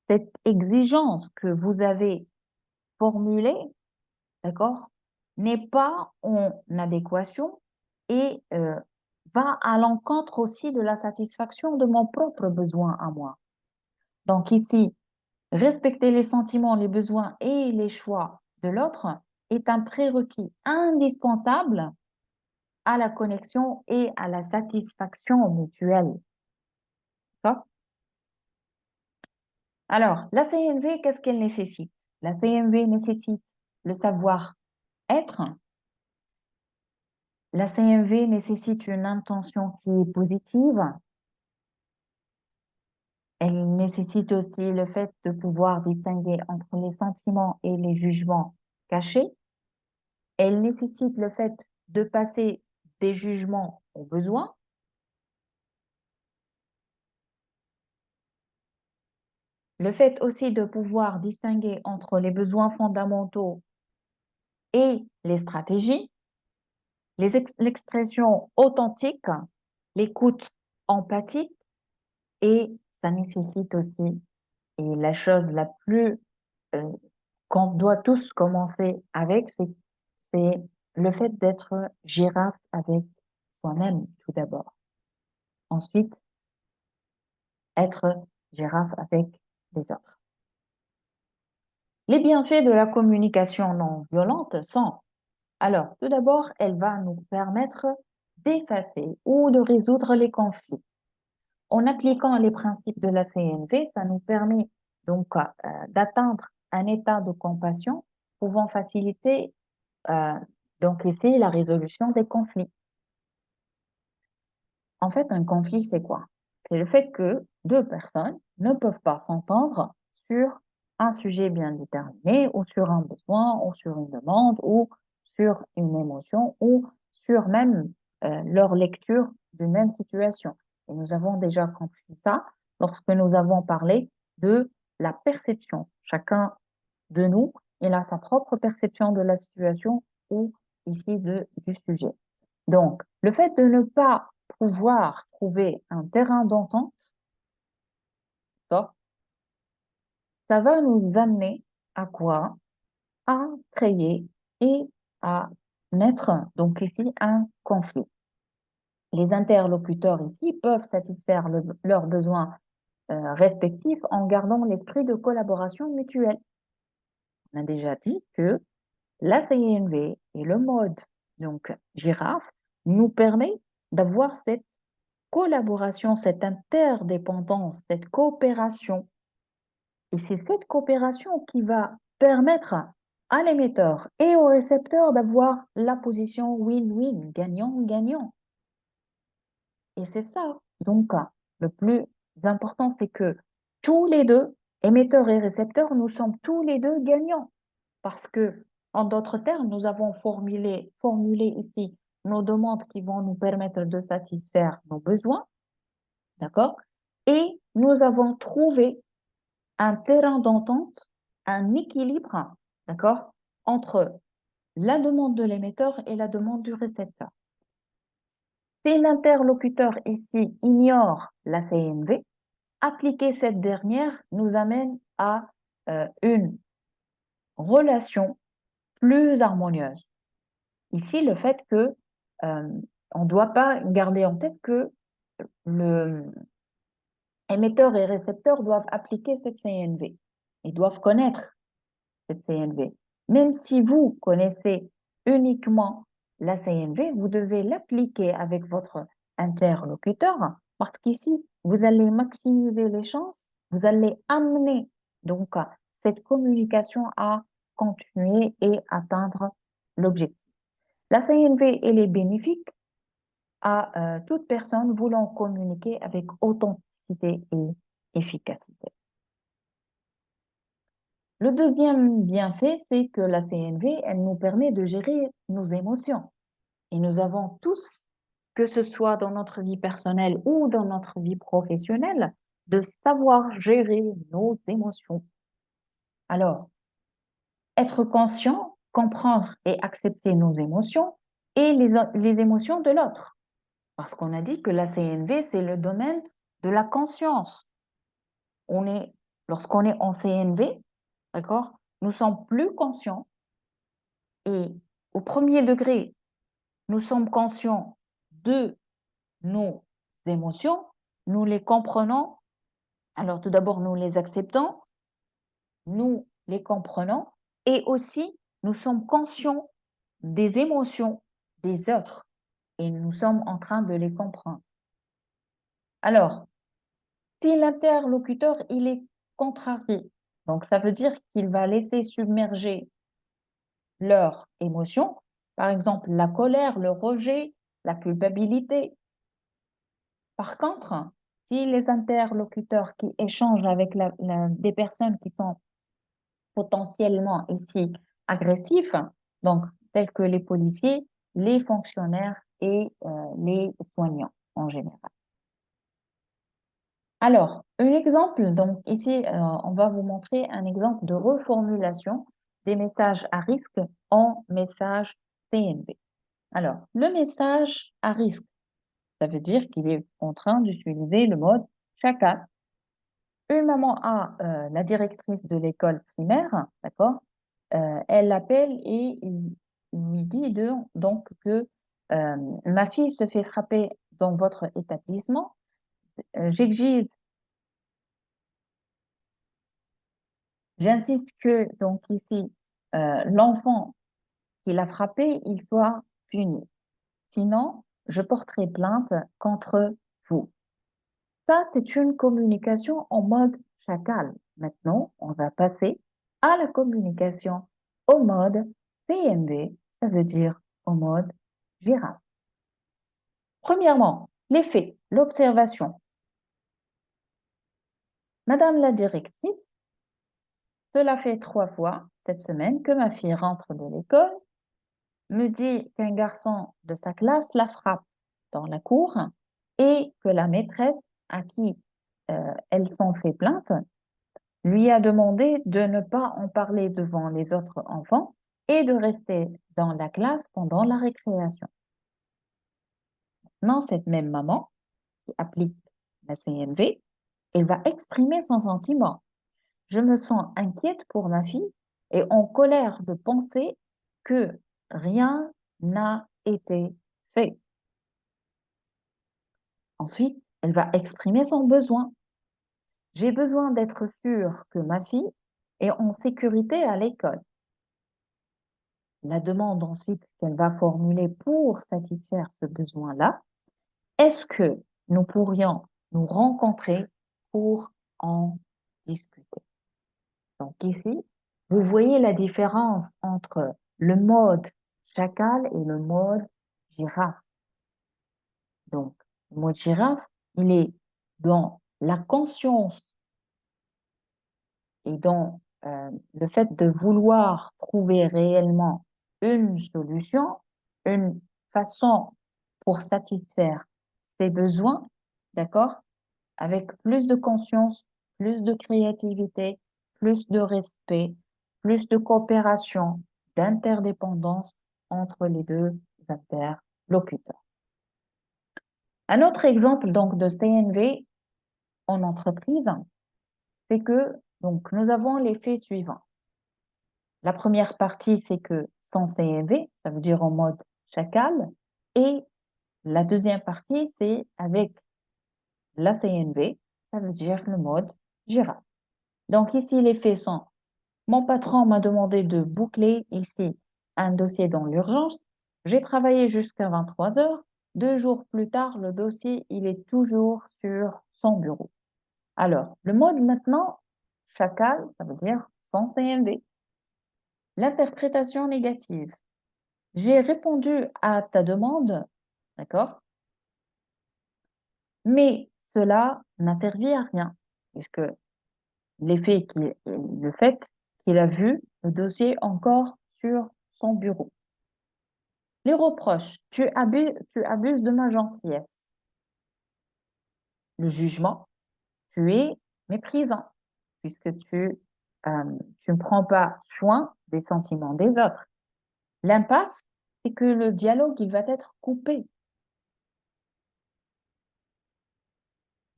cette exigence que vous avez formulée, d'accord, n'est pas en adéquation et va à l'encontre aussi de la satisfaction de mon propre besoin à moi. Donc ici, respecter les sentiments, les besoins et les choix de l'autre est un prérequis indispensable à la connexion et à la satisfaction mutuelle. D'accord? Alors, la CNV, qu'est-ce qu'elle nécessite? La CNV nécessite le savoir-être. La CNV nécessite une intention qui est positive. Elle nécessite aussi le fait de pouvoir distinguer entre les sentiments et les jugements cachés. Elle nécessite le fait de passer des jugements aux besoins. Le fait aussi de pouvoir distinguer entre les besoins fondamentaux et les stratégies. L'expression authentique, l'écoute empathique et ça nécessite aussi, et la chose la plus euh, qu'on doit tous commencer avec, c'est le fait d'être girafe avec soi-même tout d'abord. Ensuite, être girafe avec les autres. Les bienfaits de la communication non violente sont, alors, tout d'abord, elle va nous permettre d'effacer ou de résoudre les conflits. En appliquant les principes de la CNV, ça nous permet donc d'atteindre un état de compassion pouvant faciliter euh, donc ici la résolution des conflits. En fait, un conflit, c'est quoi? C'est le fait que deux personnes ne peuvent pas s'entendre sur un sujet bien déterminé ou sur un besoin ou sur une demande ou sur une émotion ou sur même leur lecture d'une même situation. Et nous avons déjà compris ça lorsque nous avons parlé de la perception. Chacun de nous, il a sa propre perception de la situation ou ici du sujet. Donc, le fait de ne pas pouvoir trouver un terrain d'entente, ça va nous amener à quoi? À créer et à naître, donc ici, un conflit. Les interlocuteurs ici peuvent satisfaire leurs besoins respectifs en gardant l'esprit de collaboration mutuelle. On a déjà dit que la CNV et le mode donc girafe nous permet d'avoir cette collaboration, cette interdépendance, cette coopération. Et c'est cette coopération qui va permettre à l'émetteur et au récepteur d'avoir la position win-win, gagnant-gagnant. Et c'est ça, donc, le plus important, c'est que tous les deux, émetteurs et récepteurs, nous sommes tous les deux gagnants. Parce que, en d'autres termes, nous avons formulé ici nos demandes qui vont nous permettre de satisfaire nos besoins. d'accord? Et nous avons trouvé un terrain d'entente, un équilibre, d'accord, entre la demande de l'émetteur et la demande du récepteur. Si l'interlocuteur ici ignore la CNV, appliquer cette dernière nous amène à une relation plus harmonieuse. Ici, le fait que on ne doit pas garder en tête que le émetteur et récepteur doivent appliquer cette CNV. Ils doivent connaître cette CNV. Même si vous connaissez uniquement la CNV, vous devez l'appliquer avec votre interlocuteur parce qu'ici, vous allez maximiser les chances, vous allez amener donc cette communication à continuer et atteindre l'objectif. La CNV, elle est bénéfique à toute personne voulant communiquer avec authenticité et efficacité. Le deuxième bienfait, c'est que la CNV, elle nous permet de gérer nos émotions. Et nous avons tous, que ce soit dans notre vie personnelle ou dans notre vie professionnelle, de savoir gérer nos émotions. Alors, être conscient, comprendre et accepter nos émotions et les émotions de l'autre. Parce qu'on a dit que la CNV, c'est le domaine de la conscience. Lorsqu'on est en CNV, d'accord, nous sommes plus conscients et au premier degré, nous sommes conscients de nos émotions, nous les comprenons. Alors tout d'abord, nous les acceptons, nous les comprenons et aussi nous sommes conscients des émotions des autres et nous sommes en train de les comprendre. Alors, si l'interlocuteur, il est contrarié, donc ça veut dire qu'il va laisser submerger leurs émotions, par exemple la colère, le rejet, la culpabilité. Par contre, si les interlocuteurs qui échangent avec des personnes qui sont potentiellement ici agressifs, donc tels que les policiers, les fonctionnaires et les soignants en général. Alors, un exemple, donc ici, on va vous montrer un exemple de reformulation des messages à risque en message CNV. Alors, le message à risque, ça veut dire qu'il est en train d'utiliser le mode chacal. Une maman a la directrice de l'école primaire, d'accord? Elle l'appelle et lui dit donc que ma fille se fait frapper dans votre établissement. J'exige J'insiste que, donc ici, l'enfant qui l'a frappé, il soit puni. Sinon, je porterai plainte contre vous. Ça, c'est une communication en mode chacal. Maintenant, on va passer à la communication au mode CNV, ça veut dire au mode girafe. Premièrement, les faits, l'observation. Madame la directrice, cela fait 3 fois cette semaine que ma fille rentre de l'école, me dit qu'un garçon de sa classe la frappe dans la cour et que la maîtresse à qui elle s'en fait plainte lui a demandé de ne pas en parler devant les autres enfants et de rester dans la classe pendant la récréation. Maintenant, cette même maman qui applique la CNV, elle va exprimer son sentiment. Je me sens inquiète pour ma fille et en colère de penser que rien n'a été fait. Ensuite, elle va exprimer son besoin. J'ai besoin d'être sûre que ma fille est en sécurité à l'école. La demande ensuite qu'elle va formuler pour satisfaire ce besoin-là, est-ce que nous pourrions nous rencontrer pour en discuter? Donc ici, vous voyez la différence entre le mode chacal et le mode girafe. Donc, le mode girafe, il est dans la conscience et dans le fait de vouloir trouver réellement une solution, une façon pour satisfaire ses besoins, d'accord? avec plus de conscience, plus de créativité, plus de respect, plus de coopération, d'interdépendance entre les deux interlocuteurs. Un autre exemple donc de CNV en entreprise, c'est que donc nous avons les faits suivants. La première partie, c'est que sans CNV, ça veut dire en mode chacal, et la deuxième partie, c'est avec la CNV, ça veut dire le mode girafe. Donc ici, les faits sont, mon patron m'a demandé de boucler ici un dossier dans l'urgence. J'ai travaillé jusqu'à 23 heures. 2 jours plus tard, le dossier, il est toujours sur son bureau. Alors, le mode maintenant, chacal, ça veut dire sans CMV. L'interprétation négative. J'ai répondu à ta demande, d'accord? Mais cela n'intervient à rien, puisque le fait qu'il a vu le dossier encore sur son bureau. Les reproches, tu abuses de ma gentillesse. Le jugement, tu es méprisant, puisque tu ne prends pas soin des sentiments des autres. L'impasse, c'est que le dialogue, il va être coupé.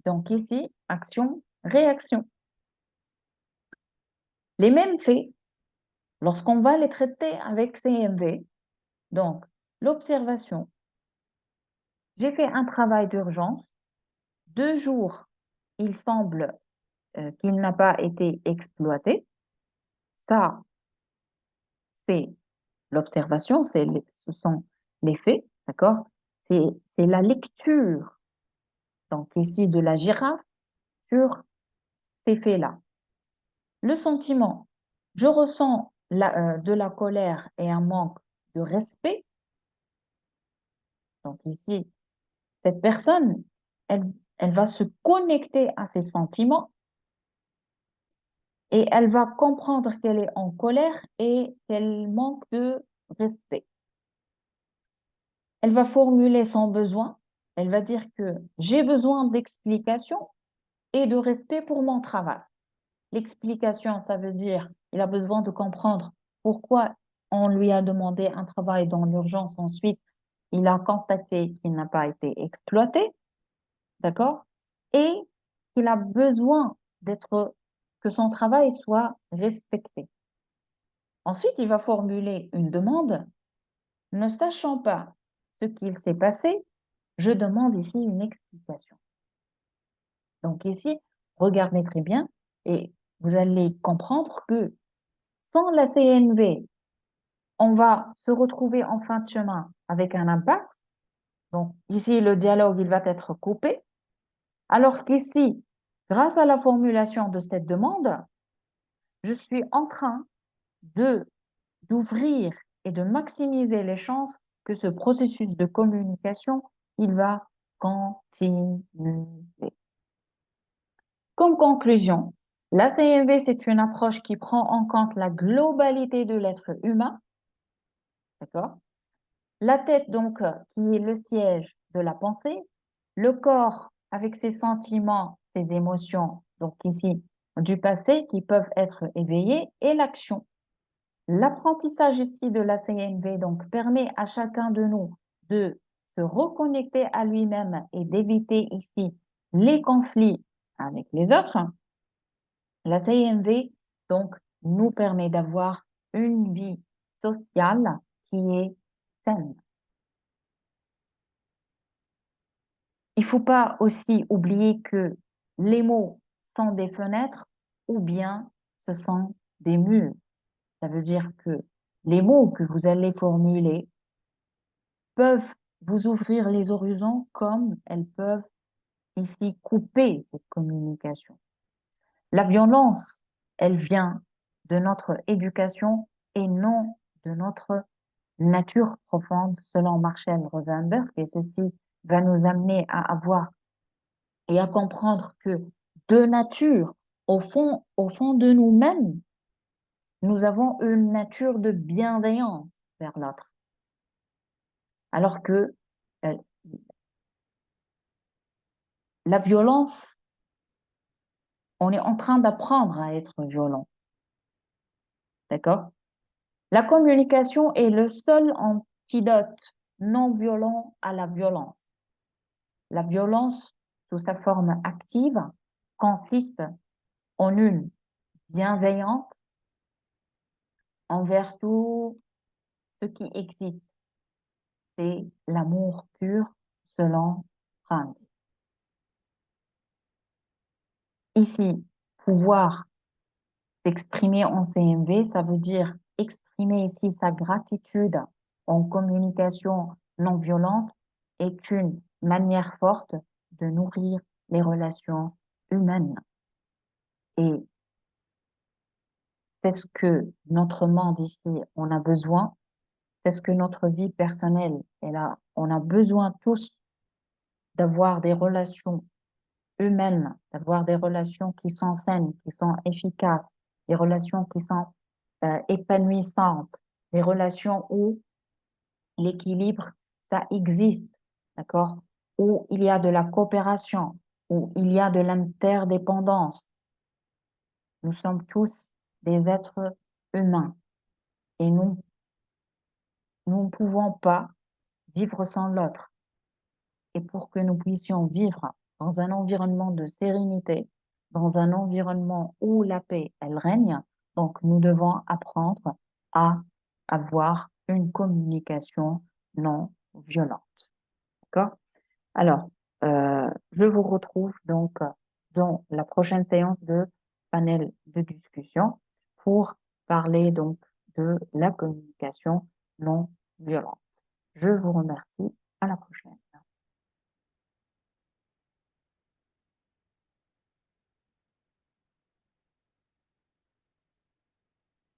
Donc ici, action, réaction. Les mêmes faits, lorsqu'on va les traiter avec CMV, donc l'observation, j'ai fait un travail d'urgence, 2 jours, il semble qu'il n'a pas été exploité. Ça, c'est l'observation, ce sont les faits, d'accord? C'est la lecture, donc ici de la girafe, sur ces faits-là. Le sentiment, je ressens de la colère et un manque de respect. Donc ici, cette personne, elle va se connecter à ses sentiments et elle va comprendre qu'elle est en colère et qu'elle manque de respect. Elle va formuler son besoin. Elle va dire que j'ai besoin d'explications et de respect pour mon travail. L'explication, ça veut dire il a besoin de comprendre pourquoi on lui a demandé un travail dans l'urgence. Ensuite, il a constaté qu'il n'a pas été exploité, d'accord? Et qu'il a besoin que son travail soit respecté. Ensuite, il va formuler une demande. Ne sachant pas ce qu'il s'est passé, je demande ici une explication. Donc ici, regardez très bien et vous allez comprendre que sans la CNV, on va se retrouver en fin de chemin avec un impasse. Donc ici, le dialogue, il va être coupé. Alors qu'ici, grâce à la formulation de cette demande, je suis en train d'ouvrir et de maximiser les chances que ce processus de communication, il va continuer. Comme conclusion, la CMV, c'est une approche qui prend en compte la globalité de l'être humain, d'accord? La tête, donc, qui est le siège de la pensée, le corps avec ses sentiments, ses émotions, donc ici, du passé, qui peuvent être éveillés, et l'action. L'apprentissage ici de la CNV, donc, permet à chacun de nous de se reconnecter à lui-même et d'éviter ici les conflits avec les autres. La CMV, donc, nous permet d'avoir une vie sociale qui est saine. Il ne faut pas aussi oublier que les mots sont des fenêtres ou bien ce sont des murs. Ça veut dire que les mots que vous allez formuler peuvent vous ouvrir les horizons comme elles peuvent ici couper cette communication. La violence, elle vient de notre éducation et non de notre nature profonde, selon Marshall Rosenberg, et ceci va nous amener à avoir et à comprendre que de nature, au fond de nous-mêmes, nous avons une nature de bienveillance vers l'autre. Alors que euh, la violence, On est en train d'apprendre à être violent. D'accord? La communication est le seul antidote non violent à la violence. La violence, sous sa forme active, consiste en une bienveillante envers tout ce qui existe. C'est l'amour pur selon Rand. Ici, pouvoir s'exprimer en CMV, ça veut dire exprimer ici sa gratitude en communication non violente est une manière forte de nourrir les relations humaines. Et c'est ce que notre monde ici, on a besoin, c'est ce que notre vie personnelle est là. On a besoin tous d'avoir des relations humaines, d'avoir des relations qui sont saines, qui sont efficaces, des relations qui sont épanouissantes, des relations où l'équilibre, ça existe, d'accord? Où il y a de la coopération, où il y a de l'interdépendance. Nous sommes tous des êtres humains et nous ne pouvons pas vivre sans l'autre. Et pour que nous puissions vivre dans un environnement de sérénité, dans un environnement où la paix, elle règne, donc nous devons apprendre à avoir une communication non violente. D'accord? Alors, je vous retrouve donc dans la prochaine séance de panel de discussion pour parler donc de la communication non violente. Je vous remercie. À la prochaine.